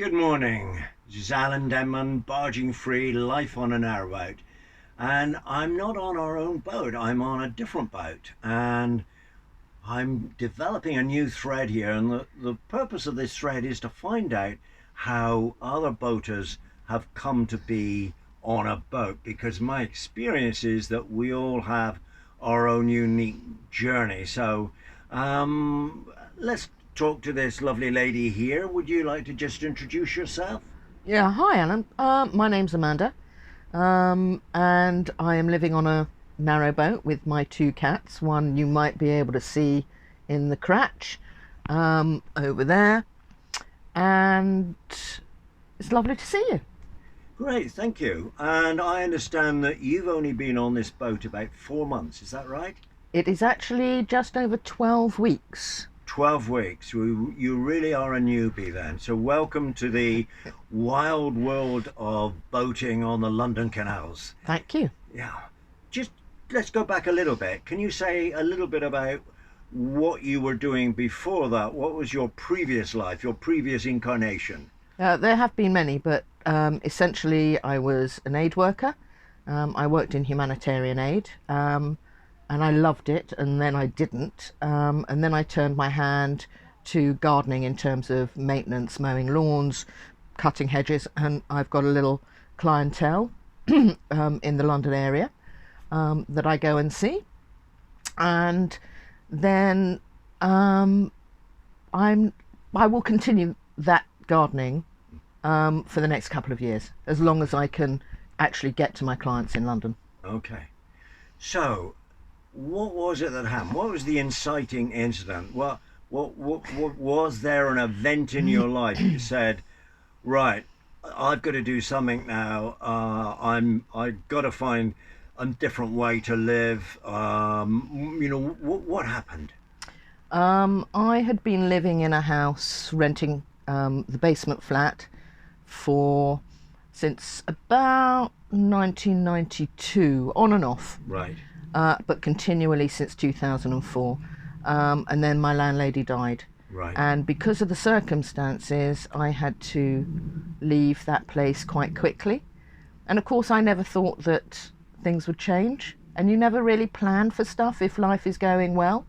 Good morning. This is Alan Denman, barging free, life on a narrowboat. And I'm not on our own boat, I'm on a different boat. And I'm developing a new thread here. And the purpose of this thread is to find out how other boaters have come to be on a boat. Because my experience is that we all have our own unique journey. Let's talk to this lovely lady here. Would you like to just introduce yourself? Yeah, hi Alan. My name's Amanda, and I am living on a narrowboat with my two cats. One you might be able to see in the cratch over there, and it's lovely to see you. Great, thank you. And I understand that you've only been on this boat about 4 months, is that right? It is actually just over 12 weeks. 12 weeks. You really are a newbie then. So, welcome to the wild world of boating on the London canals. Thank you. Yeah. Just let's go back a little bit. Can you say a little bit about what you were doing before that? What was your previous life, your previous incarnation? There have been many, but essentially I was an aid worker. I worked in humanitarian aid. And I loved it, and then I didn't, and then I turned my hand to gardening in terms of maintenance, mowing lawns, cutting hedges, and I've got a little clientele in the London area that I go and see, and then I will continue that gardening for the next couple of years, as long as I can actually get to my clients in London. Okay. So, what was it that happened? What was the inciting incident? What was there an event in your life you said, right, I've got to do something now. I've got to find a different way to live. What happened? I had been living in a house, renting the basement flat for since about 1992, on and off. Right. But continually since 2004. And then my landlady died. Right. And because of the circumstances, I had to leave that place quite quickly. And of course, I never thought that things would change. And you never really plan for stuff if life is going well.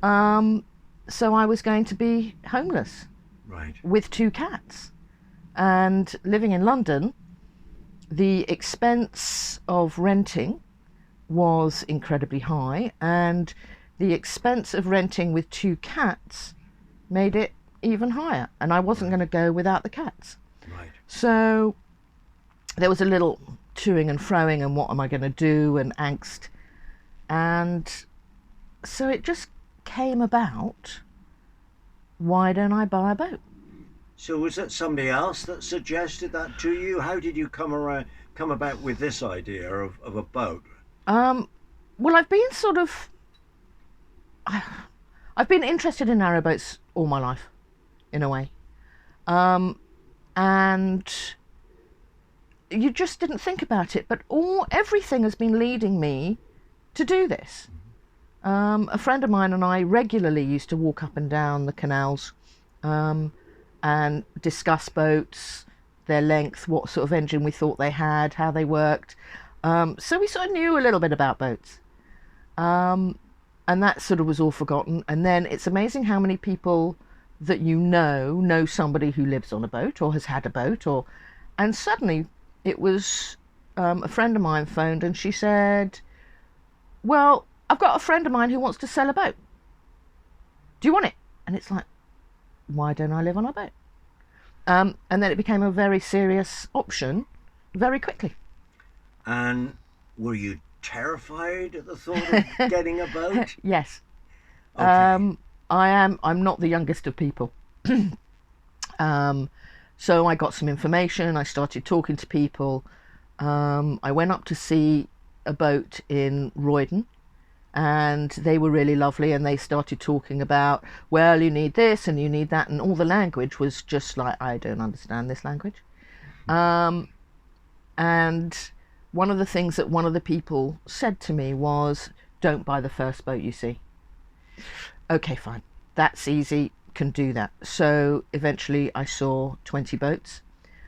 So I was going to be homeless. Right. With two cats. And living in London, the expense of renting was incredibly high, and the expense of renting with two cats made it even higher, and I wasn't going to go without the cats. Right. So there was a little toing and froing and what am I going to do, and angst, and so it just came about, why don't I buy a boat? So was that somebody else that suggested that to you? How did you come about with this idea of a boat? Well, I've been interested in narrowboats all my life, in a way. And you just didn't think about it, but everything has been leading me to do this. A friend of mine and I regularly used to walk up and down the canals, and discuss boats, their length, what sort of engine we thought they had, how they worked. So we sort of knew a little bit about boats. And that sort of was all forgotten. And then it's amazing how many people that know somebody who lives on a boat or has had a boat. And suddenly it was a friend of mine phoned and she said, well, I've got a friend of mine who wants to sell a boat. Do you want it? And it's like, why don't I live on a boat? And then it became a very serious option very quickly. And were you terrified at the thought of getting a boat? Yes. Okay. I'm not the youngest of people. So I got some information. I started talking to people. I went up to see a boat in Roydon, and they were really lovely, and they started talking about, well, you need this and you need that, and all the language was just like, I don't understand this language. And one of the things that one of the people said to me was, don't buy the first boat you see. Okay, fine, that's easy. can do that. So eventually I saw 20 boats.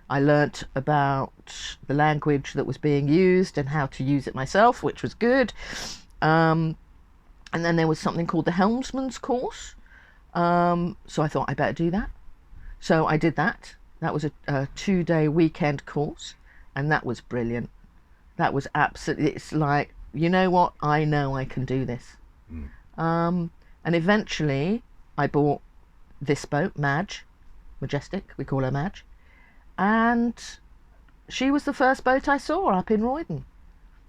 I learnt about the language that was being used and how to use it myself, which was good. And then there was something called the helmsman's course. So I thought I better do that. So I did that. That was a 2-day weekend course, and that was brilliant. That was absolutely, it's like, you know what, I know I can do this. And eventually I bought this boat, Majestic, we call her Madge, and she was the first boat I saw up in Roydon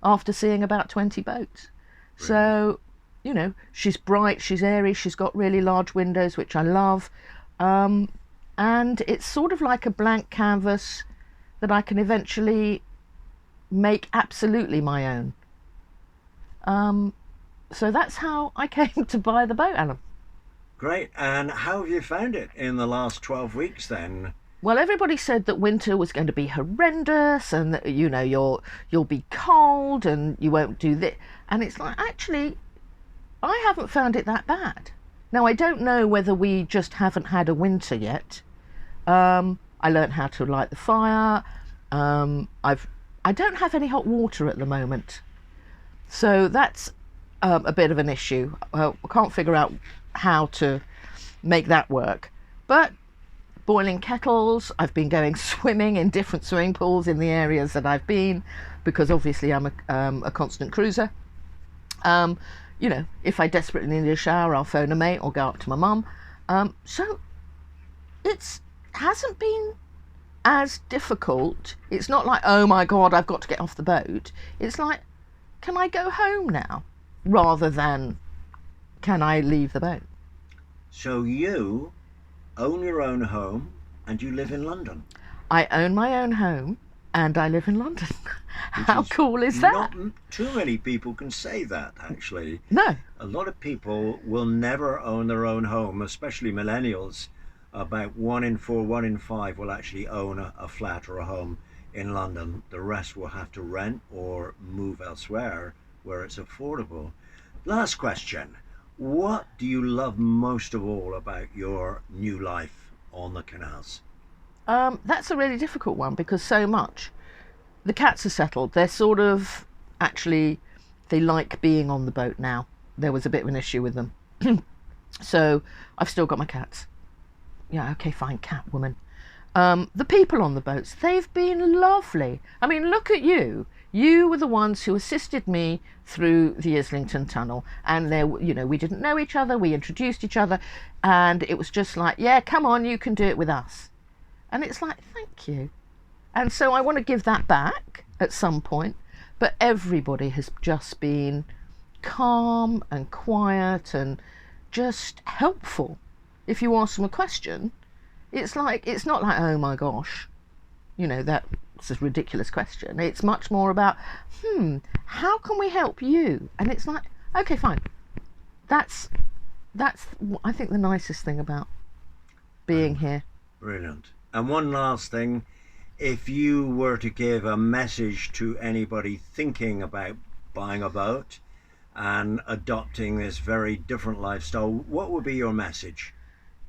after seeing about 20 boats. So, you know, she's bright, she's airy, she's got really large windows, which I love, and it's sort of like a blank canvas that I can eventually make absolutely my own. So that's how I came to buy the boat, Alan. Great. And how have you found it in the last 12 weeks then? Well, everybody said that winter was going to be horrendous, and that, you know, you'll be cold and you won't do this. And it's like, actually, I haven't found it that bad. Now, I don't know whether we just haven't had a winter yet. I learned how to light the fire. I don't have any hot water at the moment, so that's a bit of an issue. I can't figure out how to make that work. But boiling kettles, I've been going swimming in different swimming pools in the areas that I've been, because obviously I'm a constant cruiser. You know, if I desperately need a shower, I'll phone a mate or go up to my mum. So it hasn't been as difficult. It's not like, oh my God, I've got to get off the boat. It's like, can I go home now? Rather than, can I leave the boat? So you own your own home and you live in London? I own my own home and I live in London. How cool is that? Not too many people can say that, actually. No. A lot of people will never own their own home, especially millennials. About 1 in 4, 1 in 5 will actually own a flat or a home in London. The rest will have to rent or move elsewhere where it's affordable. Last question. What do you love most of all about your new life on the canals? That's a really difficult one, because so much. The cats are settled. They're sort of, actually, they like being on the boat now. There was a bit of an issue with them. So I've still got my cats. Yeah, okay, fine, cat woman. The people on the boats, they've been lovely. I mean, look at you. You were the ones who assisted me through the Islington Tunnel, and there, you know, we didn't know each other, we introduced each other, and it was just like, yeah, come on, you can do it with us. And it's like, thank you. And so I want to give that back at some point, but everybody has just been calm and quiet and just helpful. If you ask them a question, it's like, it's not like, oh my gosh, you know, that's a ridiculous question. It's much more about, how can we help you? And it's like, okay, fine. That's I think the nicest thing about being here. Brilliant. And one last thing, if you were to give a message to anybody thinking about buying a boat and adopting this very different lifestyle, what would be your message?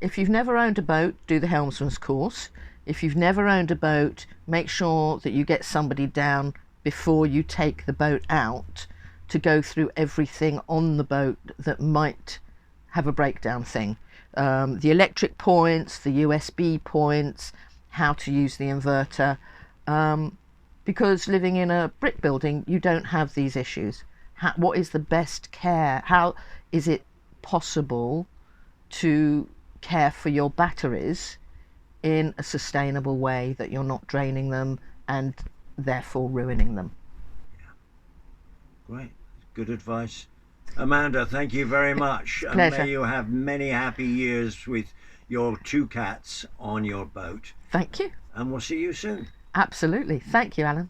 If you've never owned a boat, do the helmsman's course. If you've never owned a boat, make sure that you get somebody down before you take the boat out to go through everything on the boat that might have a breakdown thing. The electric points, the USB points, how to use the inverter. Because living in a brick building, you don't have these issues. What is the best care? How is it possible to care for your batteries in a sustainable way that you're not draining them and therefore ruining them? Great. Good advice. Amanda, thank you very much. And Pleasure. may you have many happy years with your 2 cats on your boat. Thank you. And we'll see you soon. Absolutely. Thank you, Alan.